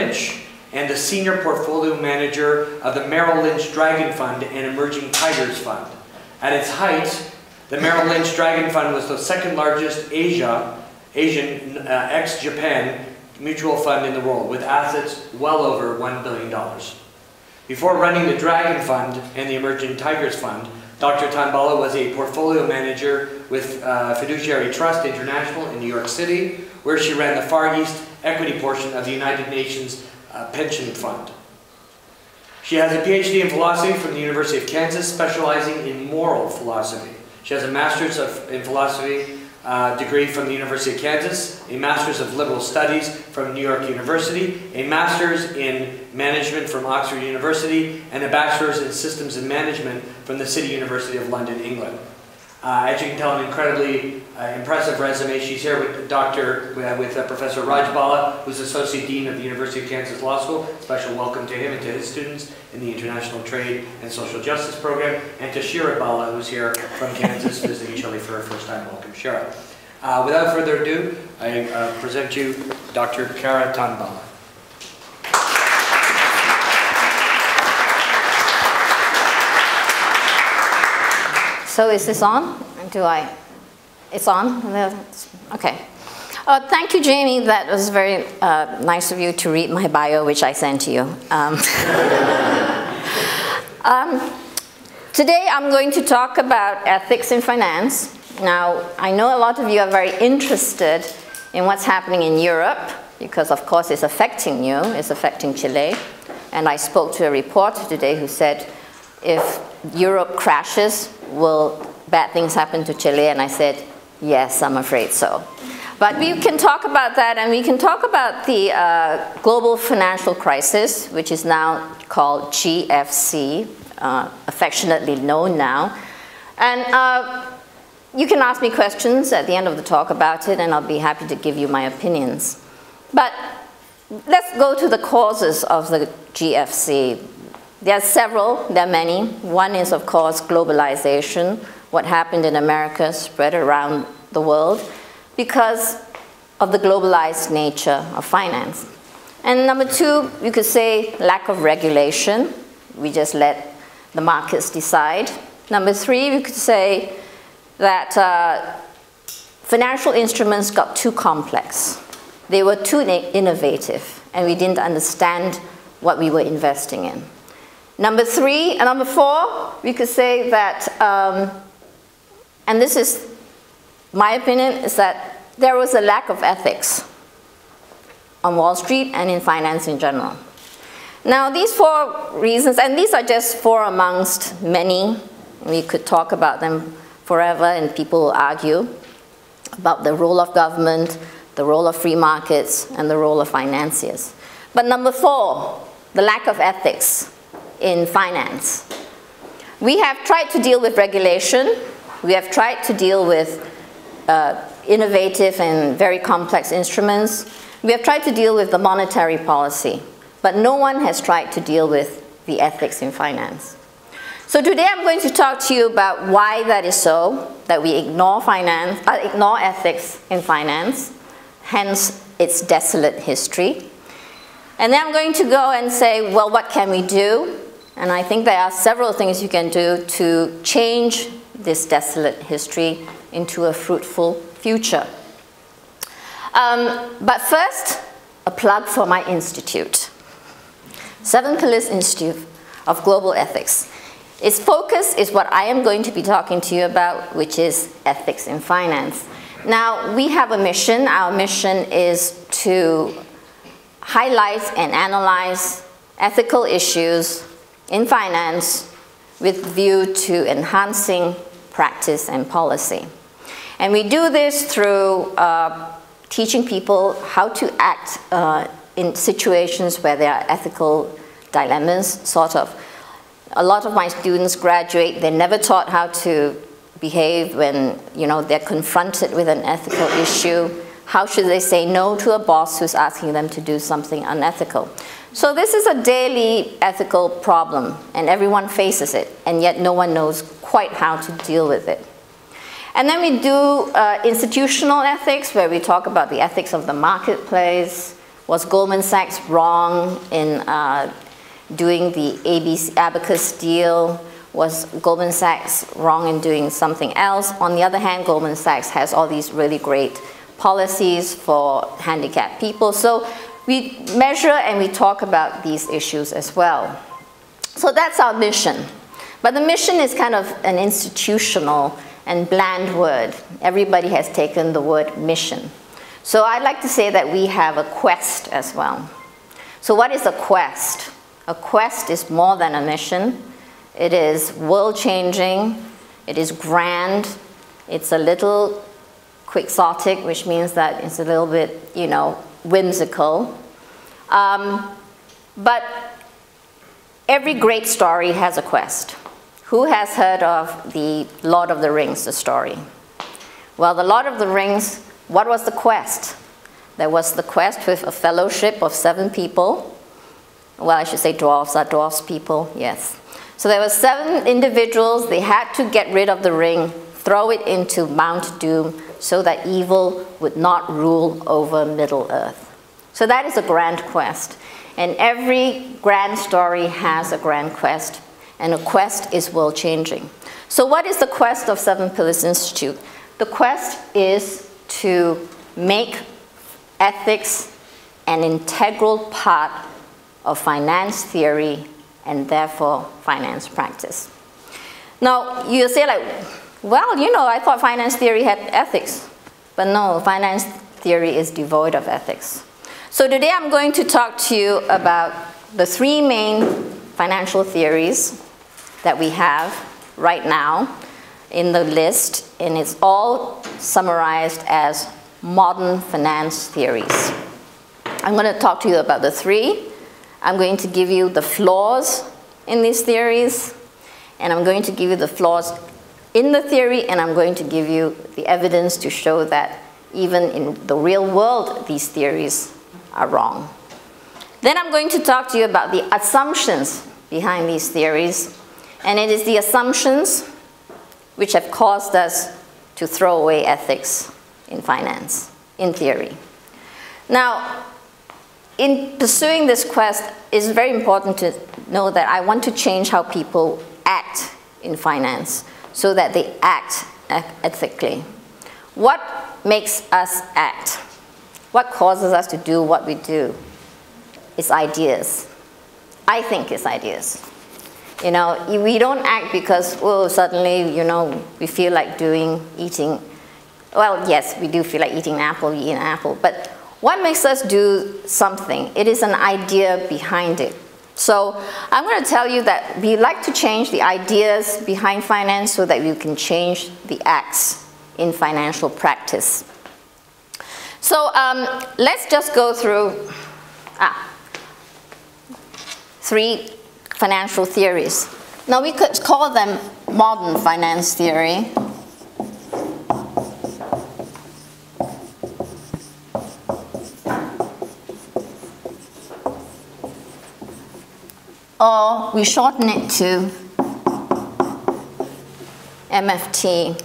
Lynch and the Senior Portfolio Manager of the Merrill Lynch Dragon Fund and Emerging Tigers Fund. At its height, the Merrill Lynch Dragon Fund was the second largest Asian ex-Japan mutual fund in the world, with assets well over $1 billion. Before running the Dragon Fund and the Emerging Tigers Fund, Dr. Tanbala was a portfolio manager with Fiduciary Trust International in New York City, where she ran the Far East equity portion of the United Nations Pension Fund. She has a PhD in philosophy from the University of Kansas, specializing in moral philosophy. She has a master's in philosophy degree from the University of Kansas, a master's of liberal studies from New York University, a master's in management from Oxford University, and a bachelor's in systems and management from the City University of London, England. As you can tell, an incredibly impressive resume. She's here with Professor Raj Bala, who's Associate Dean of the University of Kansas Law School. Special welcome to him and to his students in the International Trade and Social Justice Program, and to Shira Bala, who's here from Kansas visiting Chile for her first time. Welcome, Shira. Without further ado, I present you Dr. Kara Tanbala. So is this on? It's on? Okay. Thank you, Jamie. That was very nice of you to read my bio, which I sent to you. Today I'm going to talk about ethics in finance. Now, I know a lot of you are very interested in what's happening in Europe, because of course it's affecting you, it's affecting Chile. And I spoke to a reporter today who said, if Europe crashes, will bad things happen to Chile? And I said, yes, I'm afraid so. But we can talk about that, and we can talk about the global financial crisis, which is now called GFC, affectionately known now. And you can ask me questions at the end of the talk about it, and I'll be happy to give you my opinions. But let's go to the causes of the GFC. There are several, there are many. One is, of course, globalization. What happened in America spread around the world because of the globalized nature of finance. And number two, you could say lack of regulation. We just let the markets decide. Number three, you could say that financial instruments got too complex. They were too innovative, and we didn't understand what we were investing in. Number three, and number four, we could say that, and this is my opinion, is that there was a lack of ethics on Wall Street and in finance in general. Now, these four reasons, and these are just four amongst many. We could talk about them forever, and people will argue about the role of government, the role of free markets, and the role of financiers. But number four, the lack of ethics in finance. We have tried to deal with regulation. We have tried to deal with innovative and very complex instruments. We have tried to deal with the monetary policy, but no one has tried to deal with the ethics in finance. So today I'm going to talk to you about why that is so, that we ignore ethics in finance, hence its desolate history. And then I'm going to go and say, well, what can we do? And I think there are several things you can do to change this desolate history into a fruitful future. But first, a plug for my institute, Seven Pillars Institute of Global Ethics. Its focus is what I am going to be talking to you about, which is ethics in finance. Now, we have a mission. Our mission is to highlight and analyze ethical issues in finance with view to enhancing practice and policy. And we do this through teaching people how to act in situations where there are ethical dilemmas, sort of. A lot of my students graduate, they're never taught how to behave when they're confronted with an ethical issue. How should they say no to a boss who's asking them to do something unethical? So this is a daily ethical problem, and everyone faces it, and yet no one knows quite how to deal with it. And then we do institutional ethics, where we talk about the ethics of the marketplace, Was Goldman Sachs wrong in doing the Abacus deal? Was Goldman Sachs wrong in doing something else? On the other hand, Goldman Sachs has all these really great policies for handicapped people. So we measure and we talk about these issues as well. So that's our mission. But the mission is kind of an institutional and bland word. Everybody has taken the word mission. So I'd like to say that we have a quest as well. So what is a quest? A quest is more than a mission. It is world-changing. It is grand. It's a little quixotic, which means that it's a little bit, whimsical. But every great story has a quest. Who has heard of the Lord of the Rings, the story? Well, the Lord of the Rings, what was the quest? There was the quest with a fellowship of 7 people. Well, I should say dwarves. Are dwarves people? Yes. So there were 7 individuals. They had to get rid of the ring, throw it into Mount Doom so that evil would not rule over Middle-earth. So that is a grand quest. And every grand story has a grand quest. And a quest is world-changing. So what is the quest of Seven Pillars Institute? The quest is to make ethics an integral part of finance theory and therefore finance practice. Now, you say like, well, I thought finance theory had ethics. But no, finance theory is devoid of ethics. So today I'm going to talk to you about the 3 main financial theories that we have right now in the list, and it's all summarized as modern finance theories. I'm going to talk to you about the 3. I'm going to give you the flaws in these theories, and I'm going to give you the flaws in the theory, and I'm going to give you the evidence to show that even in the real world, these theories are wrong. Then I'm going to talk to you about the assumptions behind these theories, and it is the assumptions which have caused us to throw away ethics in finance, in theory. Now, in pursuing this quest, it's very important to know that I want to change how people act in finance so that they act ethically. What makes us act? What causes us to do what we do? It's ideas. I think it's ideas. We don't act because, suddenly, we feel like eating. Well, yes, we do feel like eating an apple, we eat an apple. But what makes us do something? It is an idea behind it. So I'm going to tell you that we like to change the ideas behind finance so that we can change the acts in financial practice. So let's just go through 3 financial theories. Now we could call them modern finance theory. Or we shorten it to MFT.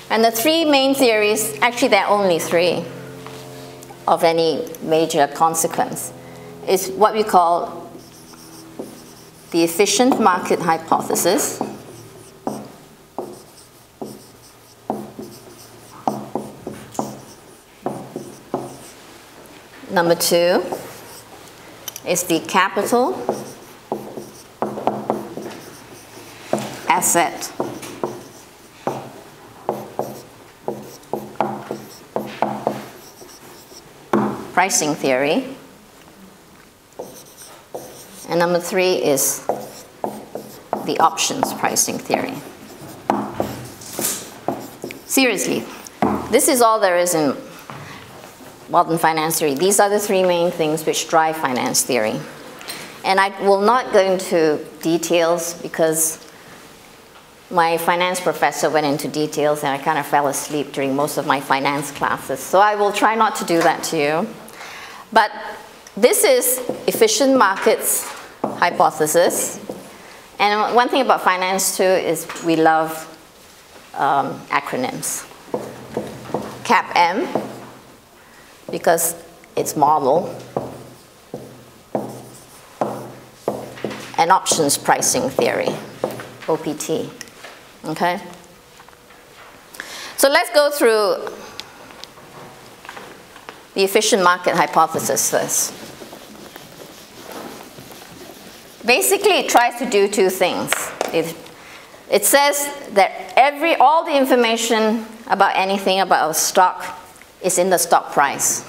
And the 3 main theories, actually there are only 3 of any major consequence, is what we call the efficient market hypothesis, number 2 is the capital asset pricing theory. And number 3 is the options pricing theory. Seriously, this is all there is in modern finance theory. These are the 3 main things which drive finance theory. And I will not go into details because my finance professor went into details and I kind of fell asleep during most of my finance classes. So I will try not to do that to you. But this is efficient markets hypothesis. And one thing about finance too is we love acronyms. CAPM, because it's model. and options pricing theory, OPT. Okay? So let's go through the efficient market hypothesis first. Basically, it tries to do two things. It says that all the information about anything about a stock is in the stock price.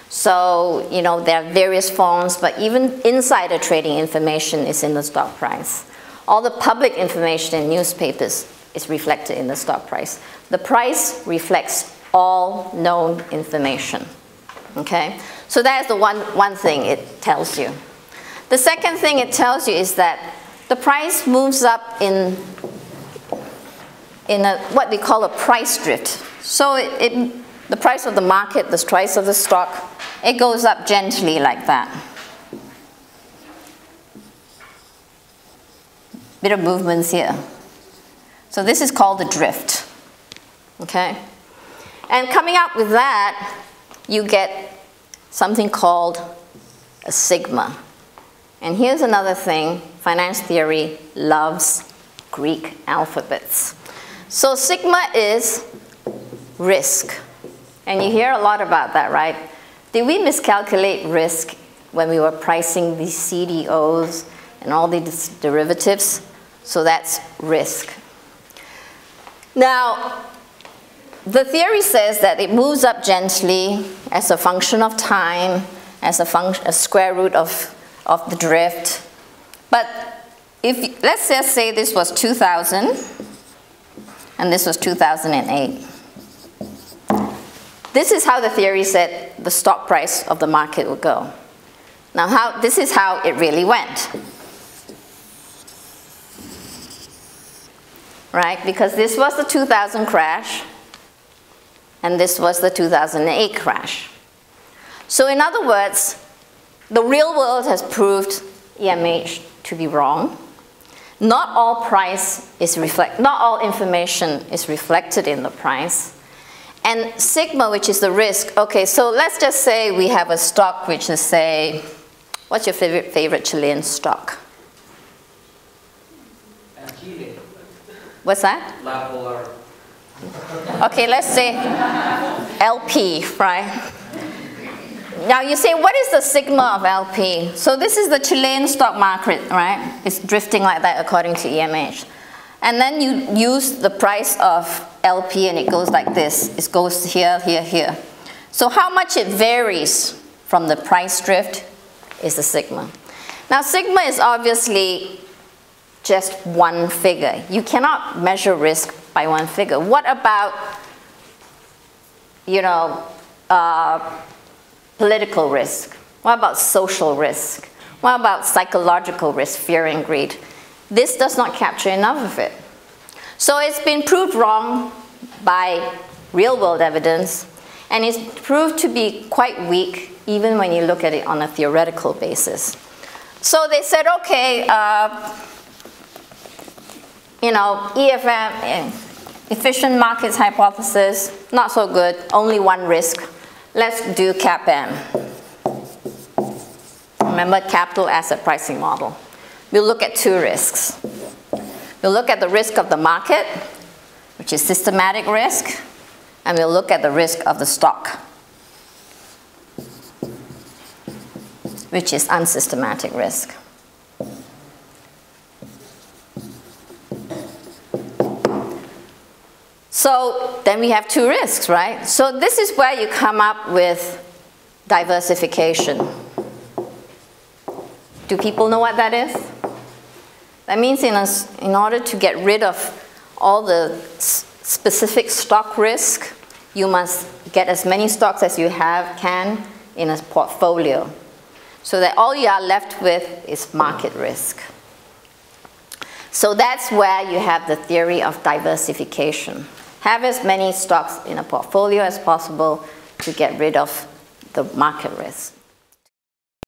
So, you know, there are various forms, but even insider trading information is in the stock price. All the public information in newspapers is reflected in the stock price. The price reflects all known information. Okay? So that is the one thing it tells you. The second thing it tells you is that the price moves up in what we call a price drift. So the price of the market, the price of the stock, it goes up gently like that. Bit of movements here. So this is called the drift. Okay? And coming up with that, you get something called a sigma. And here's another thing, finance theory loves Greek alphabets. So sigma is risk. And you hear a lot about that, right? Did we miscalculate risk when we were pricing these CDOs and all these derivatives? So that's risk. Now, the theory says that it moves up gently as a function of time, as a square root of the drift. But let's just say this was 2000 and this was 2008. This is how the theory said the stock price of the market would go. Now, this is how it really went. Right? Because this was the 2000 crash, and this was the 2008 crash. So in other words, the real world has proved EMH to be wrong. Not all information is reflected in the price. And sigma, which is the risk, okay, so let's just say we have a stock which is, say, what's your favorite Chilean stock? Chile. What's that? La Polar. Okay, let's say LP, right? Now you say, what is the sigma of LP? So this is the Chilean stock market, right? It's drifting like that according to EMH. And then you use the price of LP and it goes like this. It goes here, here, here. So how much it varies from the price drift is the sigma. Now sigma is obviously just one figure. You cannot measure risk by one figure. What about, you know, political risk? What about social risk? What about psychological risk, fear and greed? This does not capture enough of it. So it's been proved wrong by real-world evidence, and it's proved to be quite weak even when you look at it on a theoretical basis. So they said, okay, you know, EFM, efficient markets hypothesis, not so good, only one risk. Let's do CAPM. Remember, capital asset pricing model. We'll look at two risks. We'll look at the risk of the market, which is systematic risk, and we'll look at the risk of the stock, which is unsystematic risk. So then we have two risks, right? So this is where you come up with diversification. Do people know what that is? That means in order to get rid of all the specific stock risk, you must get as many stocks as you can in a portfolio, so that all you are left with is market risk. So that's where you have the theory of diversification. Have as many stocks in a portfolio as possible to get rid of the market risk.